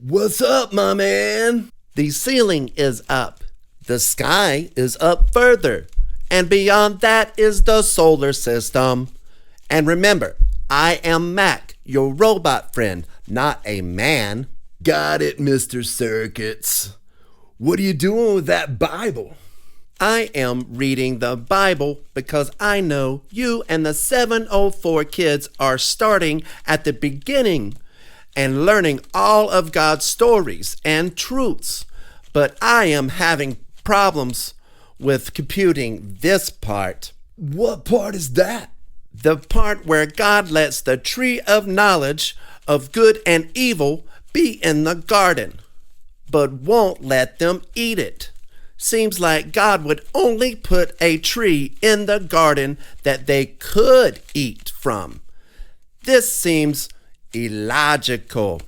What's up, my man? The ceiling is up. The sky is up further. And beyond that is the solar system. And remember, I am Mac, your robot friend, not a man. Got it, Mr. Circuits. What are you doing with that Bible? I am reading the Bible because I know you and the 704 kids are starting at the beginning and learning all of God's stories and truths. But I am having problems with computing this part. What part is that? The part where God lets the tree of knowledge of good and evil be in the garden, but won't let them eat it. Seems like God would only put a tree in the garden that they could eat from. This seems illogical.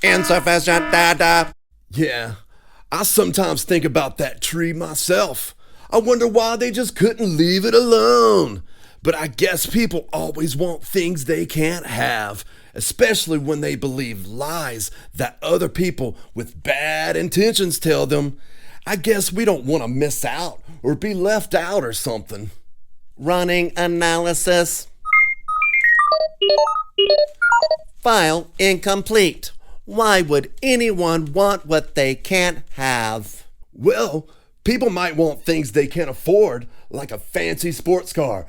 Insufficient data. Yeah, I sometimes think about that tree myself. I wonder why they just couldn't leave it alone. But I guess people always want things they can't have, especially when they believe lies that other people with bad intentions tell them. I guess we don't want to miss out or be left out or something. Running analysis. File incomplete. Why would anyone want what they can't have? Well, people might want things they can't afford, like a fancy sports car.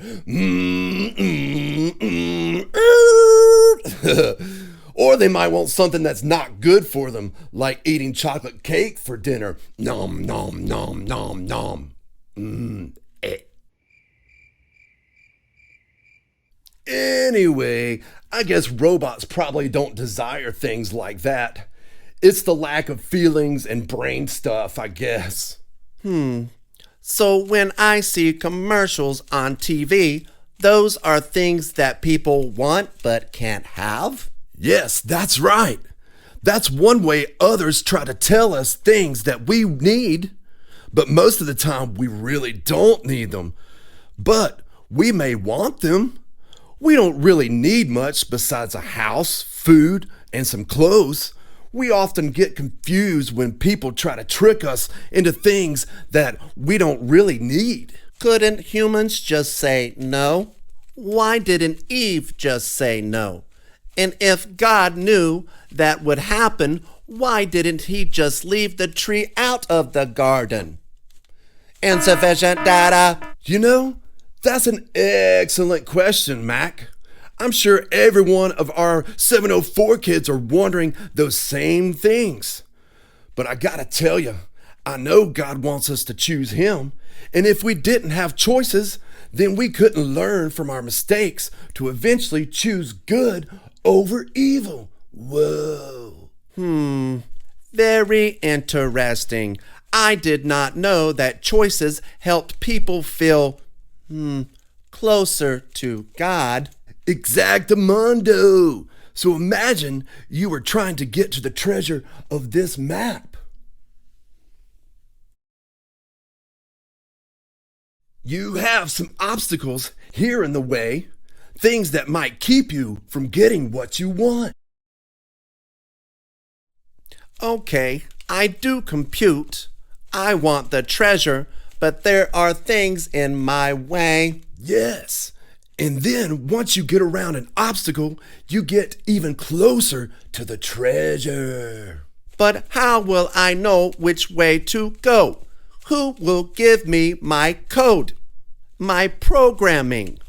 Or they might want something that's not good for them, like eating chocolate cake for dinner. Nom, nom, nom, nom, nom. Anyway, I guess robots probably don't desire things like that. It's the lack of feelings and brain stuff, I guess. So when I see commercials on TV, those are things that people want but can't have? Yes, that's right. That's one way others try to tell us things that we need, but most of the time we really don't need them. But we may want them. We don't really need much besides a house, food, and some clothes. We often get confused when people try to trick us into things that we don't really need. Couldn't humans just say no? Why didn't Eve just say no? And if God knew that would happen, why didn't he just leave the tree out of the garden? Insufficient data. You know, that's an excellent question, Mac. I'm sure every one of our 704 kids are wondering those same things. But I gotta tell you, I know God wants us to choose him. And if we didn't have choices, then we couldn't learn from our mistakes to eventually choose good over evil. Whoa. Very interesting. I did not know that choices helped people feel, closer to God. Exactamundo. So imagine you were trying to get to the treasure of this map. You have some obstacles here in the way, things that might keep you from getting what you want. Okay, I do compute. I want the treasure, but there are things in my way. Yes. And then once you get around an obstacle, you get even closer to the treasure. But how will I know which way to go? Who will give me my code? My programming?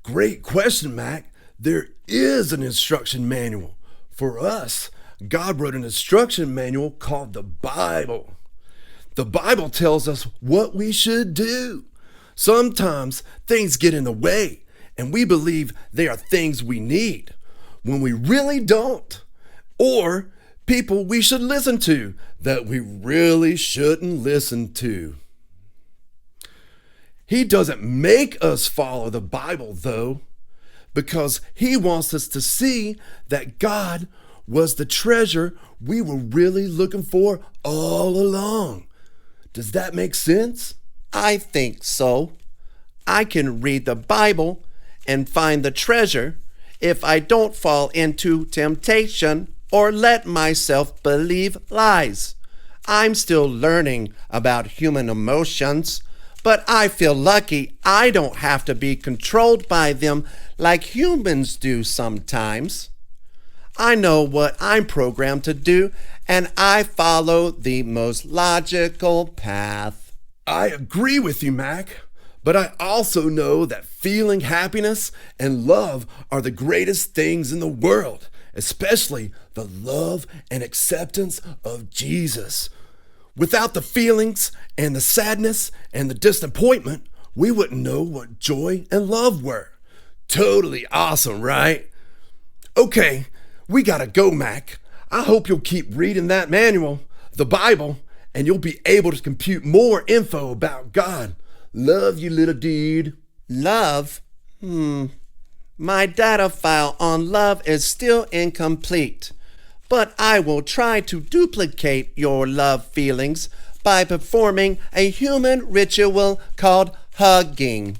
Great question, Mac. There is an instruction manual. For us, God wrote an instruction manual called the Bible. The Bible tells us what we should do. Sometimes things get in the way, and we believe they are things we need when we really don't. Or people we should listen to that we really shouldn't listen to. He doesn't make us follow the Bible, though, because he wants us to see that God was the treasure we were really looking for all along. Does that make sense? I think so. I can read the Bible and find the treasure if I don't fall into temptation or let myself believe lies. I'm still learning about human emotions, but I feel lucky I don't have to be controlled by them like humans do sometimes. I know what I'm programmed to do, and I follow the most logical path. I agree with you, Mac. But I also know that feeling happiness and love are the greatest things in the world, especially the love and acceptance of Jesus. Without the feelings and the sadness and the disappointment, we wouldn't know what joy and love were. Totally awesome, right? Okay, we gotta go, Mac. I hope you'll keep reading that manual, the Bible, and you'll be able to compute more info about God. Love you, little dude. Love? My data file on love is still incomplete, but I will try to duplicate your love feelings by performing a human ritual called hugging.